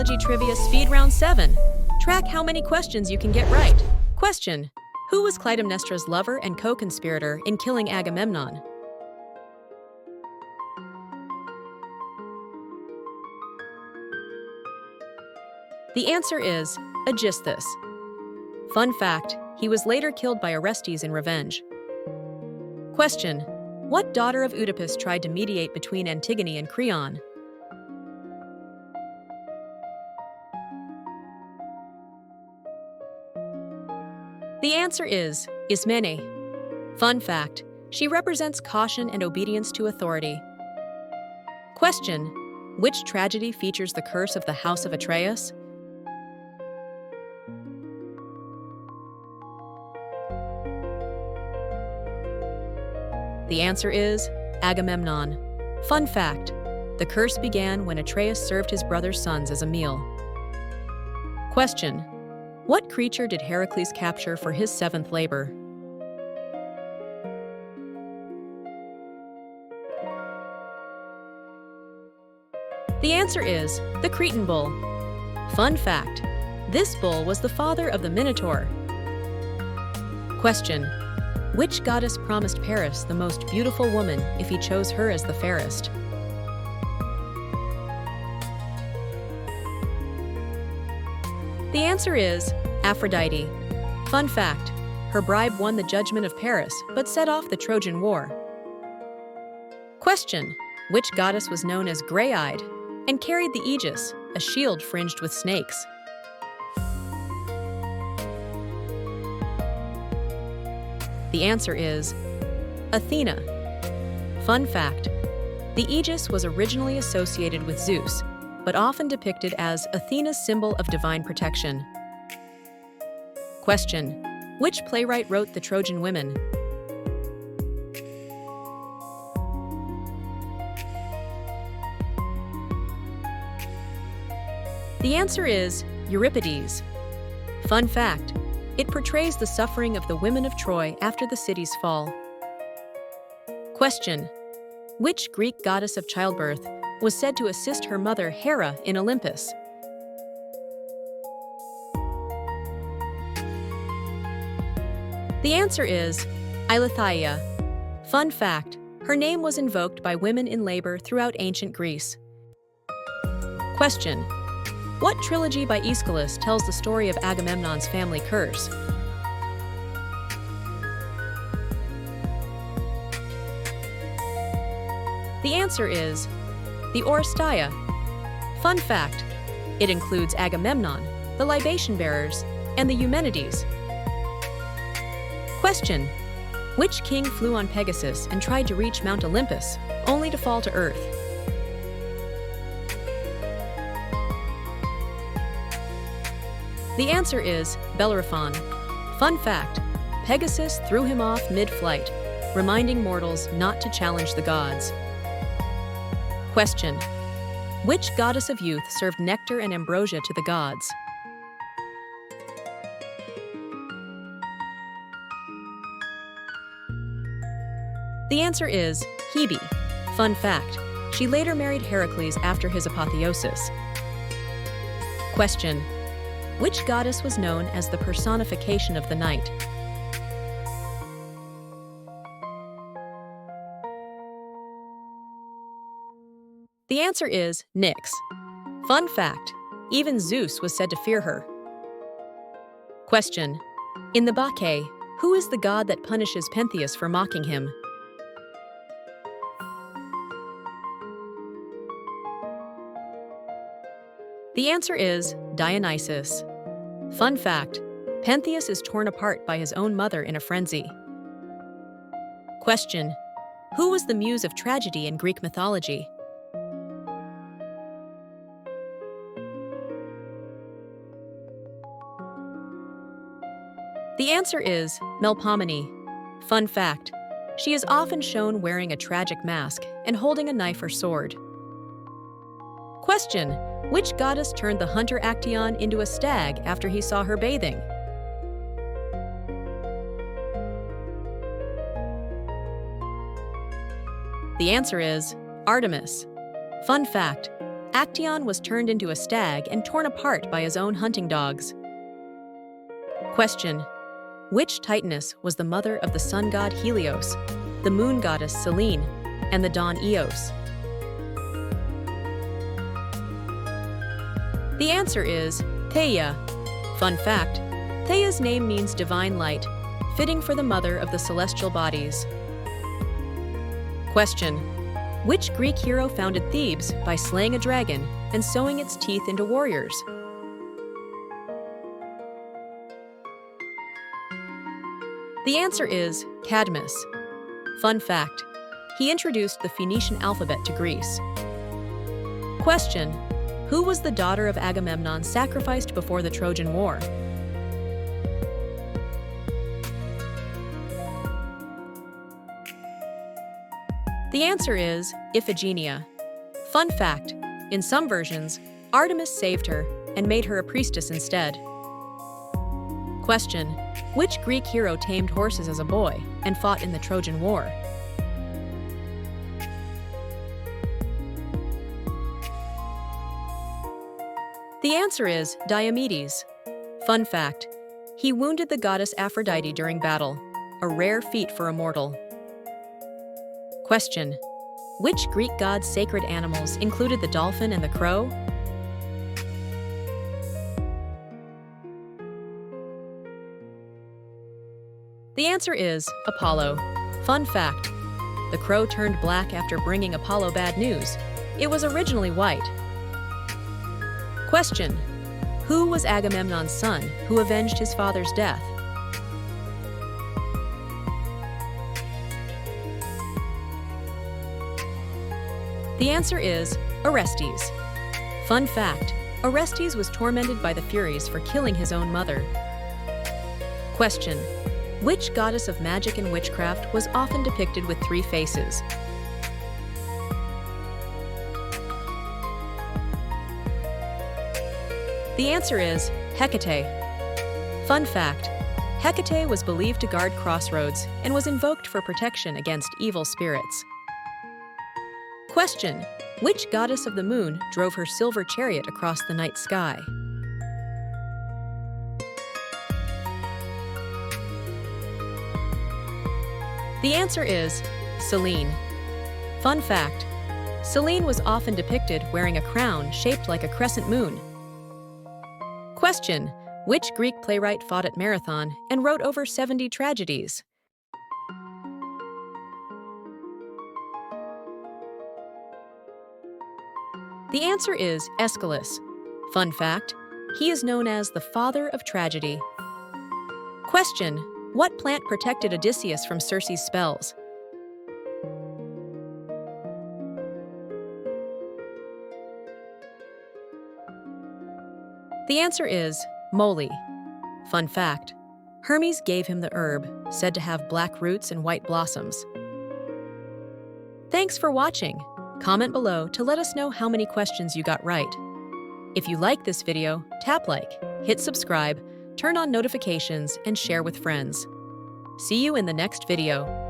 Mythology Trivia Speed Round 7. Track how many questions you can get right. Question: who was Clytemnestra's lover and co-conspirator in killing Agamemnon? The answer is Aegisthus. Fun fact, he was later killed by Orestes in revenge. Question: what daughter of Oedipus tried to mediate between Antigone and Creon? The answer is Ismene. Fun fact, she represents caution and obedience to authority. Question: which tragedy features the curse of the House of Atreus? The answer is Agamemnon. Fun fact, the curse began when Atreus served his brother's sons as a meal. Question: what creature did Hercules capture for his seventh labor? The answer is the Cretan bull. Fun fact, this bull was the father of the Minotaur. Question: which goddess promised Paris the most beautiful woman if he chose her as the fairest? The answer is Aphrodite. Fun fact, her bribe won the judgment of Paris but set off the Trojan War. Question: which goddess was known as Grey-eyed and carried the aegis, a shield fringed with snakes? The answer is Athena. Fun fact, the aegis was originally associated with Zeus, but often depicted as Athena's symbol of divine protection. Question: which playwright wrote The Trojan Women? The answer is Euripides. Fun fact, it portrays the suffering of the women of Troy after the city's fall. Question: which Greek goddess of childbirth was said to assist her mother Hera in Olympus? The answer is Eileithyia. Fun fact, her name was invoked by women in labor throughout ancient Greece. Question: what trilogy by Aeschylus tells the story of Agamemnon's family curse? The answer is the Oresteia. Fun fact, it includes Agamemnon, the libation bearers, and the Eumenides. Question: which king flew on Pegasus and tried to reach Mount Olympus, only to fall to earth? The answer is Bellerophon. Fun fact, Pegasus threw him off mid-flight, reminding mortals not to challenge the gods. Question: which goddess of youth served nectar and ambrosia to the gods? The answer is Hebe. Fun fact, she later married Hercules after his apotheosis. Question: which goddess was known as the personification of the night? The answer is Nyx. Fun fact, even Zeus was said to fear her. Question: in the Bacchae, who is the god that punishes Pentheus for mocking him? The answer is Dionysus. Fun fact, Pentheus is torn apart by his own mother in a frenzy. Question: who was the muse of tragedy in Greek mythology? The answer is Melpomene. Fun fact, she is often shown wearing a tragic mask and holding a knife or sword. Question: which goddess turned the hunter Actaeon into a stag after he saw her bathing? The answer is Artemis. Fun fact, Actaeon was turned into a stag and torn apart by his own hunting dogs. Question: which Titaness was the mother of the sun god Helios, the moon goddess Selene, and the dawn Eos? The answer is Theia. Fun fact: Theia's name means divine light, fitting for the mother of the celestial bodies. Question: which Greek hero founded Thebes by slaying a dragon and sewing its teeth into warriors? The answer is Cadmus. Fun fact: he introduced the Phoenician alphabet to Greece. Question: who was the daughter of Agamemnon sacrificed before the Trojan War? The answer is Iphigenia. Fun fact: in some versions, Artemis saved her and made her a priestess instead. Question: which Greek hero tamed horses as a boy and fought in the Trojan War? The answer is Diomedes. Fun fact: he wounded the goddess Aphrodite during battle, a rare feat for a mortal. Question: which Greek god's sacred animals included the dolphin and the crow? The answer is Apollo. Fun fact: the crow turned black after bringing Apollo bad news. It was originally white. Question: who was Agamemnon's son who avenged his father's death? The answer is Orestes. Fun fact: Orestes was tormented by the Furies for killing his own mother. Question: which goddess of magic and witchcraft was often depicted with 3 faces? The answer is Hecate. Fun fact: Hecate was believed to guard crossroads and was invoked for protection against evil spirits. Question: which goddess of the moon drove her silver chariot across the night sky? The answer is Selene. Fun fact: Selene was often depicted wearing a crown shaped like a crescent moon. Question: which Greek playwright fought at Marathon and wrote over 70 tragedies? The answer is Aeschylus. Fun fact: he is known as the father of tragedy. Question: what plant protected Odysseus from Circe's spells? The answer is moly. Fun fact: Hermes gave him the herb, said to have black roots and white blossoms. Thanks for watching. Comment below to let us know how many questions you got right. If you like this video, tap like, hit subscribe, turn on notifications, and share with friends. See you in the next video.